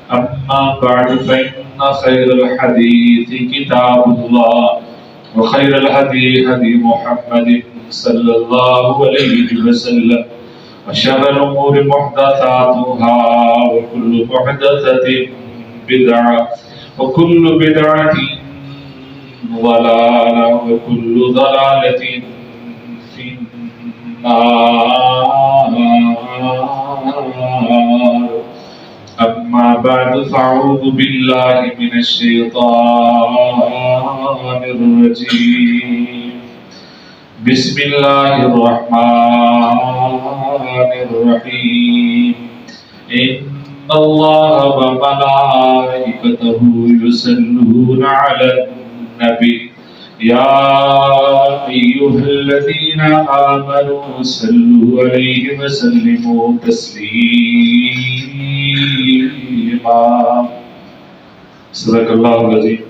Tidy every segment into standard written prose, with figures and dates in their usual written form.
أما بعد فإن خير الحديث كتاب الله وخير الهدي هدي محمد صلى الله عليه وسلم وشر الأمور محدثاتها وكل محدثة بدعة وكل بدعة ضلالة وكل ضلالة في النار. أما بعد فأعوذ بالله من الشيطان الرجيم. بسم الله الرحمن الرحيم. إن الله وملائكته يصلون على النبي يا أيها الذين آمنوا صلوا عليه وسلموا تسليما. صدق اللہ العظیم.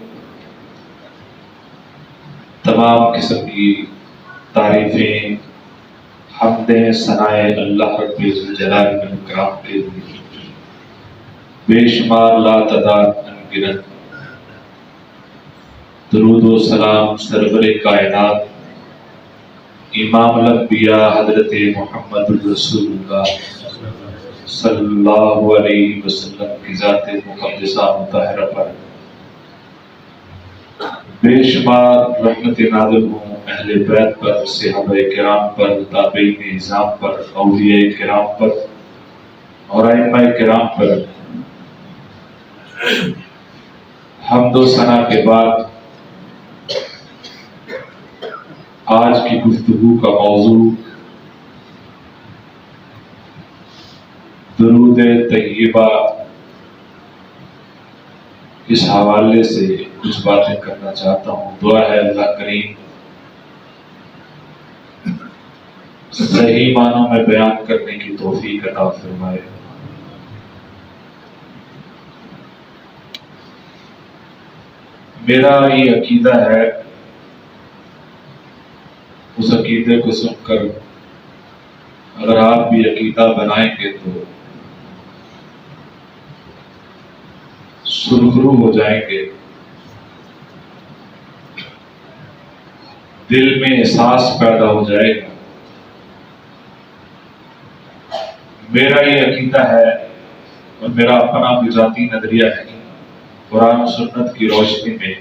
تمام قسم کی تعریفیں حمدیں ثنائے اللہ رب الجلال والاکرام کے لیے بے شمار لا تعداد انگنت درود و سلام سرور کائنات امام الانبیاء حضرت محمد الرسول اللہ صلی اللہ علیہ وسلم کی ذات مقدسہ مطہرہ پر بے شمار رحمت نازل ہوں اہل بیت پر، صحابہ کرام پر، تابعین اعظام پر، اولیاء کرام پر اور ائمہ کرام پر. حمد و ثنا کے بعد آج کی گفتگو کا موضوع درود طیبہ، اس حوالے سے کچھ باتیں کرنا چاہتا ہوں. دعا ہے اللہ کریم صحیح معنوں میں بیان کرنے کی توفیق عطا فرمائے. میرا یہ عقیدہ ہے، اس عقیدے کو سن کر اگر آپ بھی عقیدہ بنائیں گے تو سرخرو ہو جائیں گے، دل میں احساس پیدا ہو جائے گا. میرا یہ عقیدہ ہے اور میرا اپنا بھی ذاتی نظریہ ہے، قرآن و سنت کی روشنی میں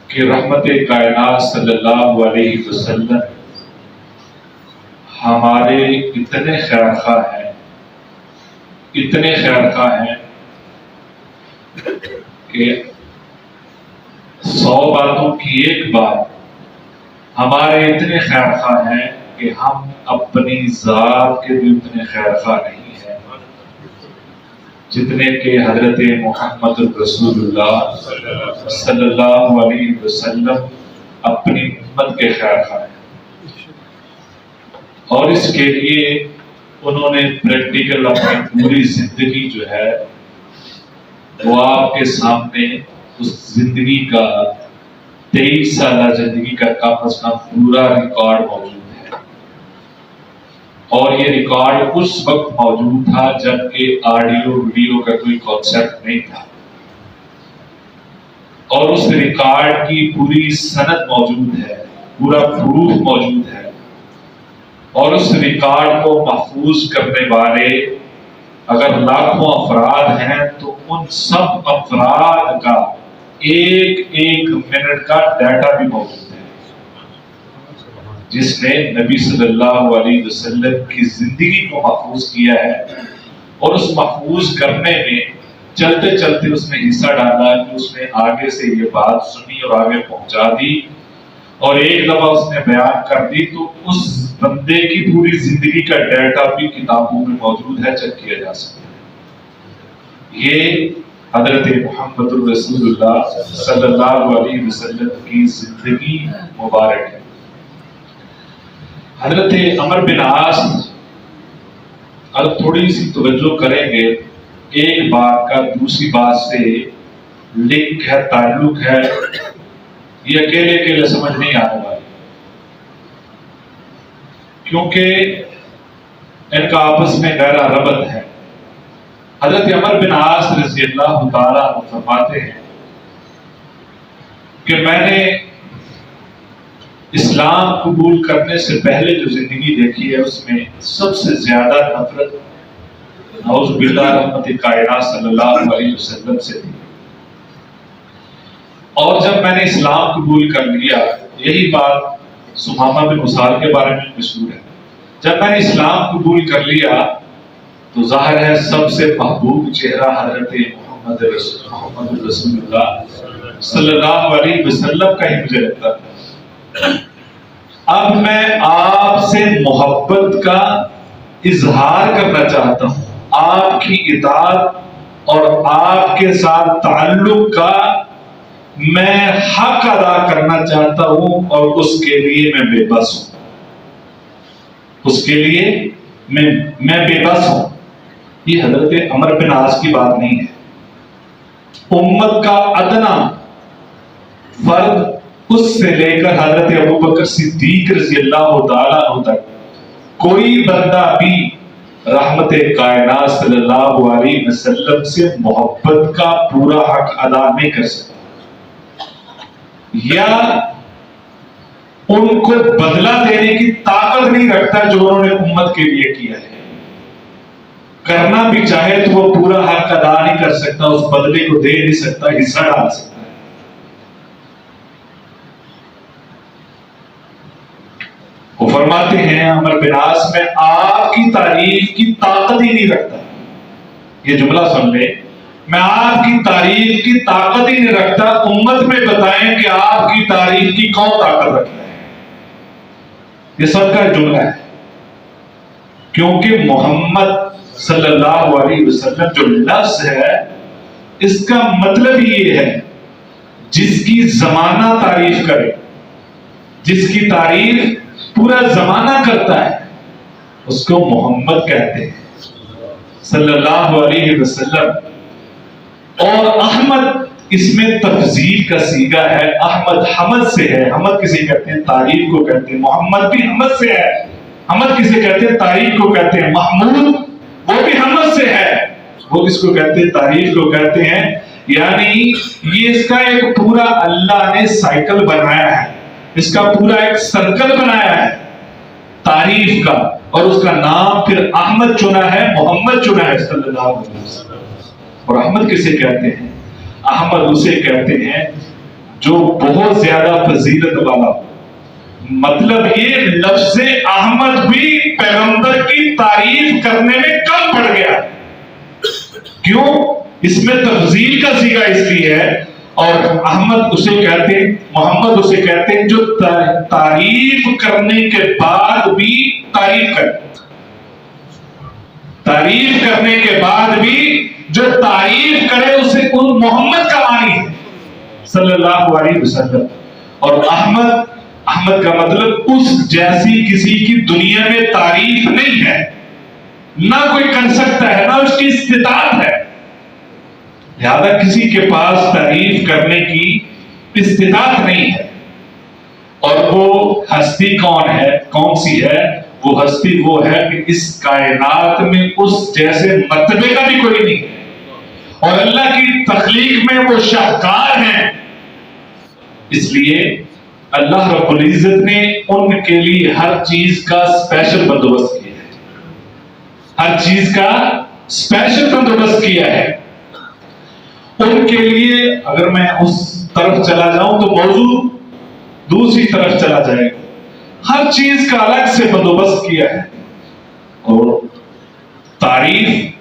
کہ رحمت کائنات صلی اللہ علیہ وسلم ہمارے اتنے خیر خواہ ہیں، اتنے خیر خواہ ہیں کہ 100 باتوں کی ایک بات ہمارے اتنے خیر خواہ ہیں کہ ہم اپنی ذات کے بھی اتنے خیر خواہ نہیں ہیں جتنے کہ حضرت محمد رسول اللہ صلی اللہ علیہ وسلم اپنی امت کے خیر خواہ ہیں. اور اس کے لیے انہوں نے پریکٹیکل اپنی پوری زندگی جو ہے وہ آپ کے سامنے اس زندگی کا 23 سالہ زندگی کا کم از کم پورا ریکارڈ موجود ہے. اور یہ ریکارڈ اس وقت موجود تھا جبکہ آڈیو ویڈیو کا کوئی کانسیپٹ نہیں تھا، اور اس ریکارڈ کی پوری سند موجود ہے، پورا پروف موجود ہے. اور اس ریکارڈ کو محفوظ کرنے والے اگر لاکھوں افراد ہیں تو ان سب افراد کا ایک ایک منٹ کا ڈیٹا بھی موجود ہے، جس نے نبی صلی اللہ علیہ وسلم کی زندگی کو محفوظ کیا ہے. اور اس محفوظ کرنے میں چلتے چلتے اس نے حصہ ڈالا کہ اس نے آگے سے یہ بات سنی اور آگے پہنچا دی اور ایک دفعہ اس نے بیان کر دی تو اس بندے کی پوری زندگی کا ڈیٹا بھی کتابوں میں موجود ہے، چیک کیا جا سکتا ہے. یہ حضرت محمد الرسول اللہ صلی اللہ علیہ وسلم کی زندگی مبارک ہے. حضرت عمر بن عاص اب تھوڑی سی توجہ کریں گے، ایک بات کا دوسری بات سے لنک ہے، تعلق ہے، یہ اکیلے اکیلے سمجھ نہیں آنے والی. کیونکہ ان کا آپس میں گہرا ربط ہے۔ حضرت عمر بن عاص رضی اللہ تعالیٰ عنہ فرماتے ہیں کہ میں نے اسلام قبول کرنے سے پہلے جو زندگی دیکھی ہے اس میں سب سے زیادہ نفرت نعوذ باللہ رحمت کائنات صلی اللہ علیہ وسلم سے تھی، اور جب میں نے اسلام قبول کر لیا، یہی بات سمامہ بن اسال کے بارے میں مشہور ہے، جب میں نے اسلام قبول کر لیا تو ظاہر ہے سب سے محبوب چہرہ حضرت محمد رسول اللہ صلی اللہ علیہ وسلم کا ہی مجھے لگتا ہے۔ اب میں آپ سے محبت کا اظہار کرنا چاہتا ہوں، آپ کی اطاعت اور آپ کے ساتھ تعلق کا میں حق ادا کرنا چاہتا ہوں، اور اس کے لیے میں بے بس ہوں، اس کے لیے میں بے بس ہوں۔ یہ حضرت عمر بن عاص کی بات نہیں ہے، امت کا ادنا فرد اس سے لے کر حضرت ابوبکر صدیق رضی اللہ تعالیٰ عنہ تک کوئی بندہ بھی رحمت کائنات صلی اللہ علیہ وسلم سے محبت کا پورا حق ادا نہیں کر سکتا، یا ان کو بدلہ دینے کی طاقت نہیں رکھتا جو انہوں نے امت کے لیے کیا ہے۔ کرنا بھی چاہے تو وہ پورا حق ادا نہیں کر سکتا، اس بدلے کو دے نہیں سکتا، حصہ ڈال سکتا ہے۔ وہ فرماتے ہیں عمر بن عاص میں آپ کی تعریف کی طاقت ہی نہیں رکھتا، یہ جملہ سن لے، میں آپ کی تعریف کی طاقت ہی نہیں رکھتا، امت میں بتائیں کہ آپ کی تعریف کی کون طاقت رکھتا ہے۔ یہ سب کا جملہ ہے، کیونکہ محمد صلی اللہ علیہ وسلم جو لفظ ہے اس کا مطلب یہ ہے جس کی زمانہ تعریف کرے، جس کی تعریف پورا زمانہ کرتا ہے، اس کو محمد کہتے ہیں صلی اللہ علیہ وسلم۔ اور احمد اس میں تفضیل کا صیغہ ہے، احمد حمد سے ہے، حمد کسے کہتے ہیں؟ تعریف کو کہتے ہیں۔ محمد بھی حمد سے ہے، حمد کسے کہتے ہیں؟ تعریف کو کہتے ہیں۔ محمود وہ بھی حمد سے ہے، وہ کس کو کہتے ہیں؟ تعریف کو کہتے ہیں۔ یعنی یہ اس کا ایک پورا اللہ نے سائیکل بنایا ہے، اس کا پورا ایک سرکل بنایا ہے تعریف کا، اور اس کا نام پھر احمد چنا ہے، محمد چنا ہے صلی اللہ علیہ وسلم۔ اور احمد کسے کہتے ہیں؟ احمد اسے کہتے ہیں جو بہت زیادہ فضیلت والا، مطلب یہ لفظ احمد بھی پیغمبر کی تعریف کرنے میں کم پڑ گیا، کیوں؟ اس میں تفضیل کا صیغہ اس لیے ہے، اور احمد اسے کہتے ہیں، محمد اسے کہتے ہیں جو تعریف کرنے کے بعد بھی تعریف کرے، تعریف کرنے کے بعد بھی جو تعریف کرے اسے محمد کا معنی ہے صلی اللہ علیہ وسلم۔ اور احمد کا مطلب اس جیسی کسی کی دنیا میں تعریف نہیں ہے، نہ کوئی کر سکتا ہے، نہ اس کی استطاعت ہے، لہذا کسی کے پاس تعریف کرنے کی استطاعت نہیں ہے۔ اور وہ ہستی کون ہے؟ کون سی ہے وہ ہستی؟ وہ ہے کہ اس کائنات میں اس جیسے مرتبے کا بھی کوئی نہیں ہے، اور اللہ کی تخلیق میں وہ شاہکار ہیں، اس لیے اللہ رب العزت نے ان کے لیے ہر چیز کا اسپیشل بندوبست کیا ہے، ہر چیز کا اسپیشل بندوبست کیا ہے ان کے لیے۔ اگر میں اس طرف چلا جاؤں تو موضوع دوسری طرف چلا جائے گا، ہر چیز کا الگ سے بندوبست کیا ہے۔ اور تعریف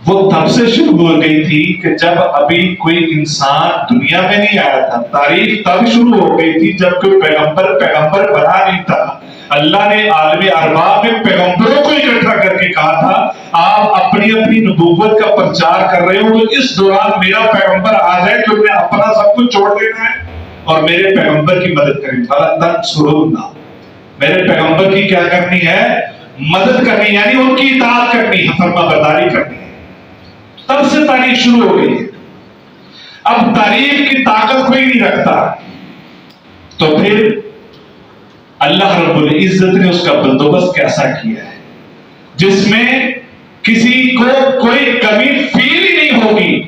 وہ تب سے شروع ہو گئی تھی کہ جب ابھی کوئی انسان دنیا میں نہیں آیا تھا، تعریف تب شروع ہو گئی تھی جب کوئی پیغمبر بنا نہیں تھا۔ اللہ نے عالم ارباب میں پیغمبروں کو اکٹھا کر کے کہا تھا آپ اپنی اپنی نبوت کا پرچار کر رہے ہو، تو اس دوران میرا پیغمبر آ جائے تو انہیں اپنا سب کچھ چھوڑ دینا ہے اور میرے پیغمبر کی مدد کریں۔ میرے پیغمبر کی کیا کرنی ہے؟ مدد کرنی، یعنی ان کی اطاعت کرنی ہے، فرما برداری کرنی ہے۔ تب سے تعریف شروع ہو گئی ہے۔ اب تعریف کی طاقت کوئی نہیں رکھتا، تو پھر اللہ رب العزت نے اس کا بندوبست کیسا کیا ہے جس میں کسی کو کوئی کمی فیل ہی نہیں ہوگی.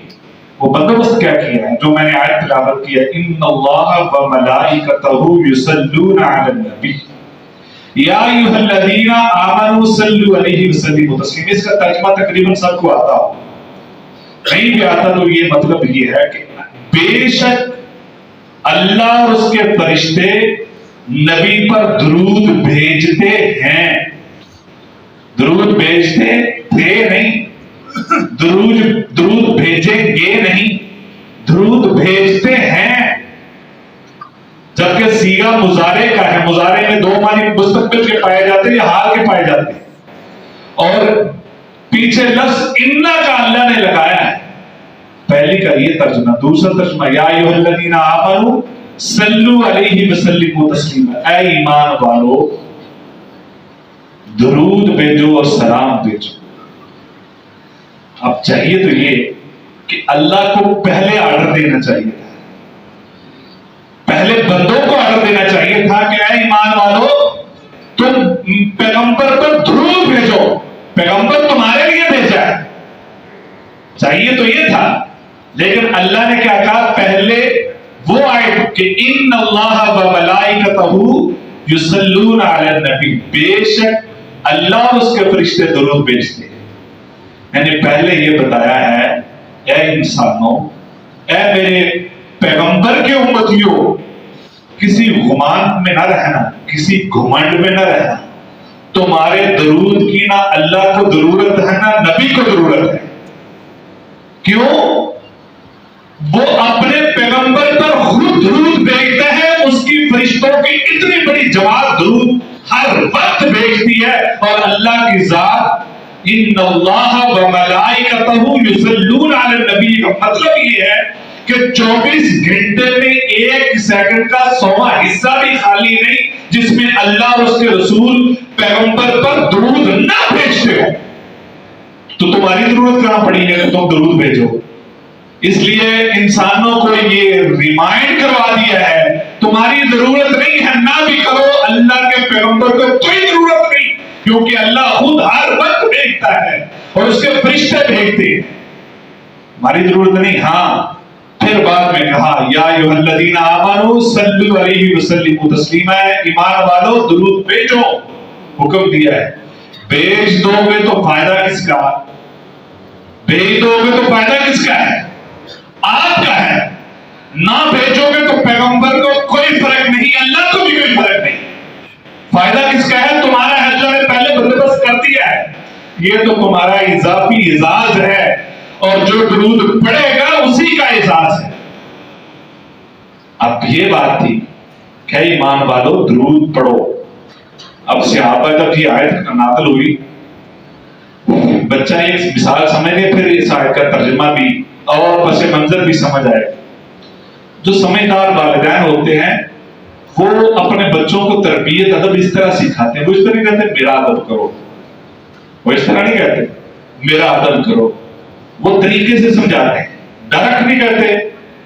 وہ بندوبست کیا کیا ہے جو میں نے آیت تلاوت کیا, ان اللہ و ملائکتہ یصلون علی النبی یا ایھا الذین آمنوا صلوا علیہ وسلموا تسلیما. اس کا ترجمہ تقریباً سب کو آتا ہو, نہیں بھی آتا تو یہ مطلب یہ ہے کہ بے شک اللہ اور اس کے فرشتے نبی پر درود بھیجتے ہیں. درود بھیجتے تھے نہیں, درود بھیجیں گے نہیں, درود بھیجتے ہیں. جبکہ صیغہ مضارع کا ہے, مضارع میں دو معنی مستقبل کے پائے جاتے ہیں یا حال کے پائے جاتے ہیں, اور پیچھے لفظ انا کا اللہ نے لگایا ہے. پہلی کا یہ ترجمہ, دوسرا ترجمہ یا ایھا الذین آمنوا صلوا علیہ وسلموا تسلیما, اے ایمان والو درود بھیجو اور سلام بھیجو. اب چاہیے تو یہ کہ اللہ کو پہلے آرڈر دینا چاہیے تھا, پہلے بندوں کو آرڈر دینا چاہیے تھا کہ اے ایمان والو تم پیغمبر پر درود بھیجو, پیغمبر تمہارے لیے بھیجا ہے. چاہیے تو یہ تھا, لیکن اللہ نے کیا کہا پہلے وہ آیت کہ ان اللہ و ملائکتہ یصلون علی النبی, بے شک اللہ اور اس کے فرشتے درود بھیجتے ہیں. یعنی پہلے یہ بتایا ہے اے انسانوں, اے میرے پیغمبر کے امتیوں, کسی غمان میں نہ رہنا, کسی گھمنڈ میں نہ رہنا. تمہارے درود کی نہ اللہ کو ضرورت ہے نہ نبی کو ضرورت ہے. کیوں؟ وہ اپنے پیغمبر پر خود درود بھیجتا ہے, اس کی فرشتوں کی اتنی بڑی جماعت درود ہر وقت بھیجتی ہے, اور اللہ کی ذات ان اللہ و ملائکتہ یصلون علی النبی کا مطلب یہ ہے کہ 24 گھنٹے میں ایک سیکنڈ کا 100واں حصہ بھی خالی نہیں جس میں اللہ اور اس کے رسول پیغمبر پر درود نہ بھیجتے ہو. تو تمہاری ضرورت کہاں پڑی ہے کہ تم درود بھیجو؟ اس لیے انسانوں کو یہ ریمائنڈ کروا دیا ہے تمہاری ضرورت نہیں ہے, نہ بھی کرو, اللہ کے پیغمبر کو کوئی ضرورت نہیں, کیونکہ اللہ خود ہر وقت بھیجتا ہے اور اس کے فرشتے بھیجتے ہیں. ہماری ضرورت نہیں. ہاں پھر بعد میں کہا یا ایھا الذین آمنوا صلوا علیہ وسلموا تسلیما, ایمان والو درود بھیجو, حکم دیا ہے. بھیج دو گے تو فائدہ کس کا, بھیج دو گے تو فائدہ کس کا ہے, آپ کا ہے. نہ بھیجو گے تو پیغمبر کو کوئی فرق نہیں, اللہ کو بھی کوئی فرق نہیں. فائدہ کس کا ہے, تمہارا ہے جو نے پہلے بندوبست کر دیا ہے. یہ تو تمہارا اضافی اعزاز ہے, اور جو درود پڑے گا اسی کا اعزاز ہے. اب یہ بات تھی کہ ایمان والو درود پڑھو. اب صحابہ جب یہ آیت نازل ہوئی, بچہ ایک مثال سمجھ لے, پھر اس آیت کا ترجمہ بھی اور پس منظر بھی سمجھ آئے. جو سمجھدار والدین ہوتے ہیں وہ اپنے بچوں کو تربیت ادب اس طرح سکھاتے ہیں. وہ اس طرح نہیں کہتے میرا ادب کرو, وہ اس طرح نہیں کہتے میرا ادب کرو, وہ طریقے سے سمجھاتے ہیں. ڈائریکٹ نہیں کہتے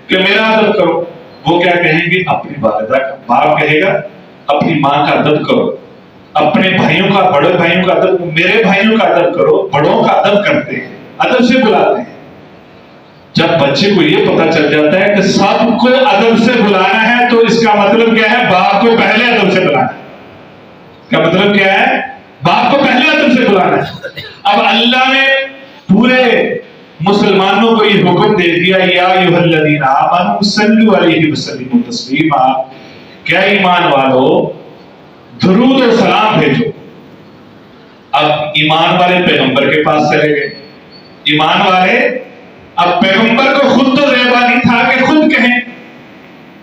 کہ میرا ادب کرو. وہ کیا کہیں گے, اپنی والدہ کا, باپ کہے گا اپنی ماں کا ادب کرو, اپنے بھائیوں کا, بڑے بھائیوں کا ادب, میرے بھائیوں کا ادب کرو. بڑوں کا ادب کرتے ہیں, ادب سے بلاتے ہیں. جب بچے کو یہ پتا چل جاتا ہے کہ سب کو ادب سے بلانا ہے تو اس کا مطلب کیا ہے, باپ کو پہلے ادب سے بلانا ہے. کا مطلب کیا ہے, باپ کو پہلے ادب سے بلانا ہے. اب اللہ نے پورے مسلمانوں کو یہ حکم دے دیا یا ایھا الذین آمنوا صلوا علیہ وسلموا تسلیما, کیا ایمان والو درود و سلام بھیجو. اب ایمان والے پیغمبر کے پاس چلے گئے. ایمان والے اب پیغمبر کو خود تو ریبا نہیں تھا کہ خود کہیں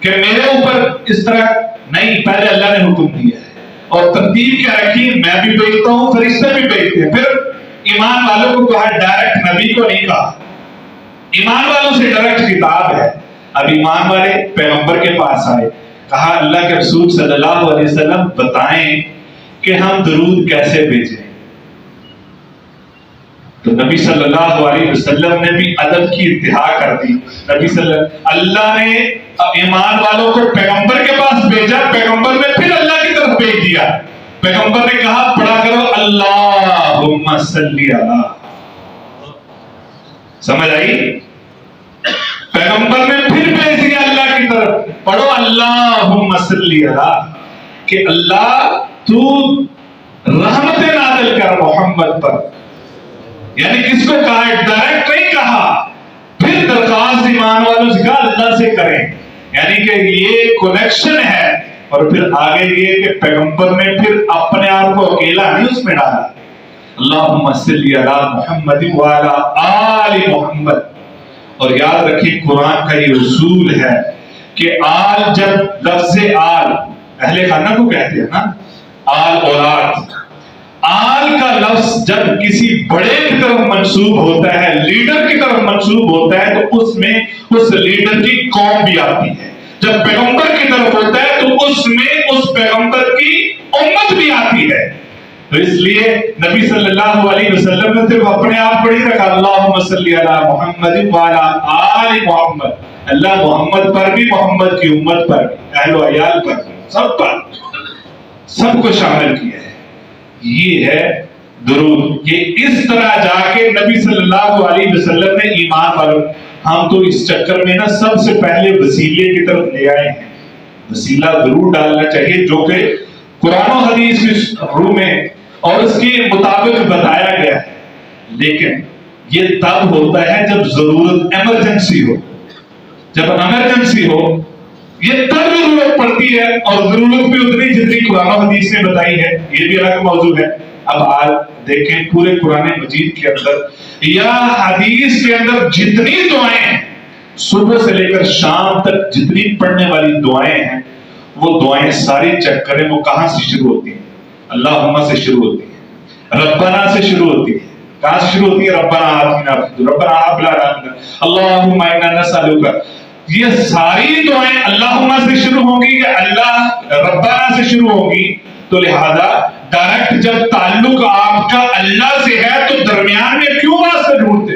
کہ میرے اوپر اس طرح نہیں, پہلے اللہ نے حکم دیا ہے اور ترتیب کیا رکھی, میں بھی بھیجتا ہوں, فرشتے بھی بھیجتے ہیں. پھر ایمان والوں کو کہا, ڈائریکٹ نبی کو نہیں کہا, ایمان والوں سے ڈائریکٹ خطاب ہے. اب ایمان والے پیغمبر کے پاس آئے, کہا اللہ کے رسول صلی اللہ علیہ وسلم بتائیں کہ ہم درود کیسے بھیجیں. تو نبی صلی اللہ علیہ وسلم نے بھی ادب کی انتہا کر دی. نبی اللہ نے ایمان والوں کو پیغمبر کے پاس بھیجا, پیغمبر نے پھر اللہ کی طرف طرف بھیج دیا. پیغمبر نے کہا پڑھا کرو اللہم صلی علی. سمجھ آئی؟ پیغمبر نے پھر بھیج دیا اللہ کی طرف, پڑھو اللہم صلی علی, کہ اللہ تو رحمت نازل کر محمد پر. یعنی کس کو کہا ہے؟ ڈائریکٹ نہیں کہا. پھر درخواست ایمان والوں سے کہا اللہ سے کریں, یعنی کہ یہ کنیکشن ہے. اور پھر آگے یہ کہ پیغمبر نے پھر اپنے آپ کو اکیلا نہیں اس میں ڈالا. اللہم صلی علی محمد وعلی آل محمد. اور یاد رکھیں قرآن کا یہ اصول ہے کہ آل, جب لفظ آل اہل خانہ کو کہتے ہیں نا, آل اولاد, آل کا لفظ جب کسی بڑے کی طرف منسوب ہوتا ہے, لیڈر کی طرف منسوب ہوتا ہے, تو اس میں اس لیڈر کی قوم بھی آتی ہے. جب پیغمبر کی طرف ہوتا ہے تو اس میں اس پیغمبر کی امت بھی آتی ہے. تو اس لیے نبی صلی اللہ علیہ وسلم نے صرف اپنے آپ پر ہی رکھا اللہم صلی علی محمد وعلی آل محمد. اللہ محمد پر بھی, محمد کی امت پر بھی, اہل و عیال پر بھی, سب پر, سب کو شامل کیا ہے. یہ ہے درود. کہ اس طرح جا کے نبی صلی اللہ علیہ وسلم نے ایمان والوں, ہم تو اس چکر میں نا سب سے پہلے وسیلے کی طرف لے آئے ہیں. وسیلہ ضرور ڈالنا چاہیے جو کہ قرآن و حدیث کی روح میں اور اس کے مطابق بتایا گیا ہے. لیکن یہ تب ہوتا ہے جب ضرورت, ایمرجنسی ہو. جب ایمرجنسی ہو یہ تب ضرورت پڑتی ہے, اور ضرورت بھی اتنی جتنی قرآن و حدیث نے بتائی ہے. یہ بھی الگ موضوع ہے. اب آج دیکھیں پورے قرآن مجید کے اندر یا حدیث کے اندر جتنی دعائیں ہیں, صبح سے لے کر شام تک جتنی پڑھنے والی دعائیں ہیں, وہ دعائیں ساری چیک کریں وہ کہاں سے شروع ہوتی ہیں؟ اللہم سے شروع ہوتی ہے, ربنا سے شروع ہوتی ہے. کہاں سے شروع ہوتی ہے؟ ربنا آتنا ربنا هب لنا اللہم انا نسألک. یہ ساری دعائیں اللہم سے شروع ہوں گی یا اللہ ربنا سے شروع ہوں گی. تو لہذا ڈائریکٹ جب تعلق آپ کا اللہ سے ہے تو درمیان میں کیوں واسطے ڈھونڈتے؟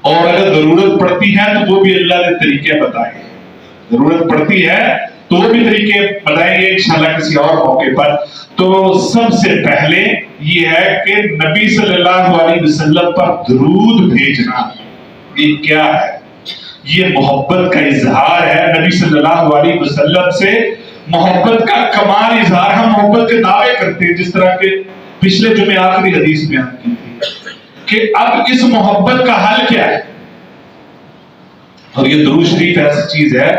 اور اگر ضرورت پڑتی ہے تو وہ بھی اللہ نے طریقے بتائے. ضرورت پڑتی ہے تو وہ بھی طریقے بتائیں گے انشاءاللہ کسی اور موقع پر. تو سب سے پہلے یہ ہے کہ نبی صلی اللہ علیہ وسلم پر درود بھیجنا. یہ کیا ہے؟ یہ محبت کا اظہار ہے. نبی صلی اللہ علیہ وسلم سے محبت کا کمال اظہار. ہم محبت کے دعوے کرتے ہیں, جس طرح کے پچھلے جمعے آخری حدیث بیان کی تھی کہ اب اس محبت کا حل کیا ہے. اور یہ درود شریف ایسی چیز ہے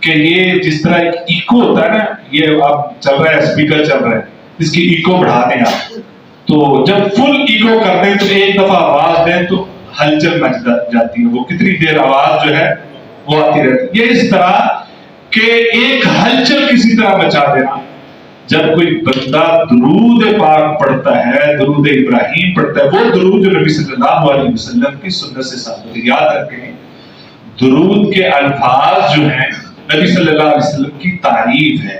کہ یہ جس طرح ایک ایکو ہوتا ہے نا, یہ اب چل رہا ہے اسپیکر چل رہا ہے, اس کی ایکو بڑھا دیں آپ, تو جب فل ایکو کر دیں تو ایک دفعہ آواز دیں تو ہلچل مچ جاتی ہے. وہ کتنی دیر آواز جو ہے وہ آتی رہتی ہے. یہ اس طرح کہ ایک ہلچل کسی طرح مچا دینا. جب کوئی بندہ درود پاک پڑھتا ہے, درود ابراہیم پڑھتا ہے, وہ درود جو نبی صلی اللہ علیہ وسلم کی سنت سے ثابت ہے. یاد رکھیں درود کے الفاظ جو ہیں نبی صلی اللہ علیہ وسلم کی تعریف ہے.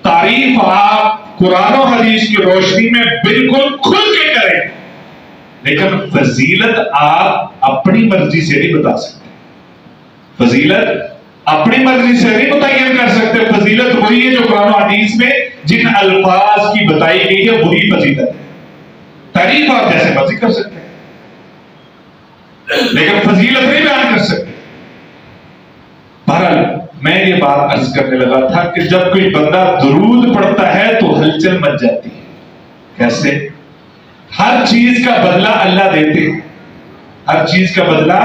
تعریف آپ قرآن و حدیث کی روشنی میں بالکل کھل کے کریں, لیکن فضیلت آپ اپنی مرضی سے نہیں بتا سکتے. فضیلت اپنی مرضی سے نہیں متعین کر سکتے. فضیلت وہی ہے جو قرآن و حدیث میں جن الفاظ کی بتائی گئی ہے وہی فضیلت ہے. تعریف آپ جیسے مرضی کر سکتے ہیں, لیکن فضیلت نہیں بیان کر سکتے. بہرحال میں یہ بات عرض کرنے لگا تھا کہ جب کوئی بندہ درود پڑھتا ہے تو ہلچل مچ جاتی ہے. کیسے؟ ہر چیز کا بدلہ اللہ دیتے ہیں. ہر چیز کا بدلہ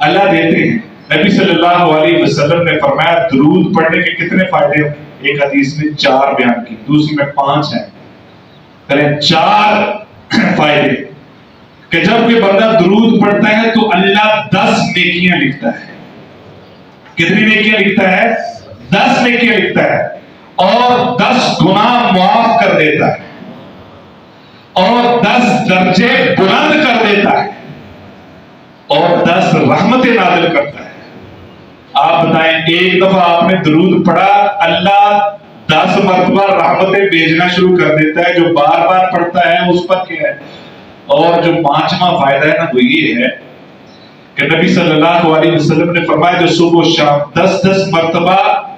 اللہ دیتے ہیں. نبی صلی اللہ علیہ وسلم نے فرمایا درود پڑھنے کے کتنے فائدے ہیں؟ ایک حدیث میں 4 بیان کی, دوسری میں 5 ہیں. کریں 4 فائدے کہ جب کوئی بندہ درود پڑھتا ہے تو اللہ 10 نیکیاں لکھتا ہے. کتنی نیکیاں لکھتا ہے؟ 10 نیکیاں لکھتا ہے. اور 10 گناہ معاف کر دیتا ہے, اور 10 درجے بلند کر دیتا ہے, اور 10 رحمتیں نازل کرتا ہے. آپ بتائیں ایک دفعہ آپ نے درود پڑھا, اللہ 10 مرتبہ رحمتیں بھیجنا شروع کر دیتا ہے. جو بار بار پڑھتا ہے اس پر کیا ہے. اور جو 5واں فائدہ ہے نا وہ یہ ہے کہ نبی صلی اللہ علیہ وسلم نے فرمایا جو صبح و شام 10 مرتبہ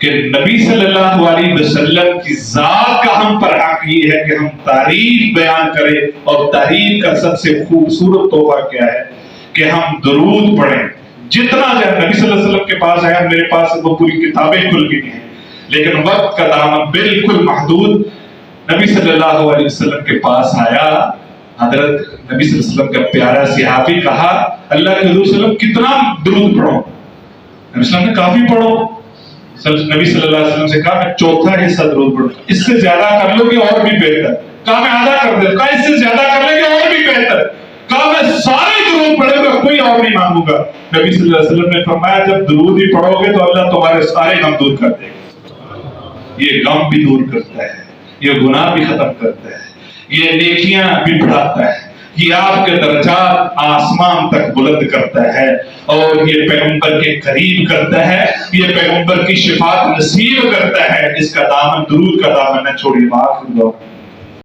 کہ نبی صلی اللہ علیہ وسلم کی ذات کا ہم پر حق یہ ہے کہ ہم تعریف بیان کریں، اور تعریف کا سب سے خوبصورت تحفہ کیا ہے کہ ہم درود پڑھیں۔ جتنا جب نبی صلی اللہ علیہ وسلم کے پاس آیا، میرے پاس وہ پوری کتابیں کھل گئی ہیں، لیکن وقت کا دامن بالکل محدود۔ نبی صلی اللہ علیہ وسلم کے پاس آیا، حضرت نبی صلی اللہ علیہ وسلم کا پیارا صحابی کہا اللہ کے حضور صلی اللہ علیہ وسلم کتنا درود پڑھو؟ نبی صلی اللہ علیہ وسلم نے کافی پڑھو۔ نبی صلی اللہ علیہ وسلم سے کہا میں چوتھا حصہ درود پڑھوں، اس سے زیادہ کر لو گے اور بھی بہتر۔ کہا میں آدھا کر دوں، کہا اس سے زیادہ کر لیں گے اور بھی بہتر۔ کہا میں سارے درود پڑھوں گا، کوئی اور نہیں مانگوں گا۔ نبی صلی اللہ علیہ وسلم نے فرمایا جب درود ہی پڑھو گے تو اللہ تمہارے سارے غم دور کر دے گا۔ یہ غم بھی دور کرتا ہے، یہ گناہ بھی ختم کرتا ہے، یہ نیکیاں بھی بڑھاتا ہے، یہ آپ کے درجات آسمان تک بلند کرتا ہے، اور یہ پیغمبر کے قریب کرتا ہے، یہ پیغمبر کی شفاعت نصیب کرتا ہے۔ اس کا دامن، درود کا دامن نہ چھوڑیے۔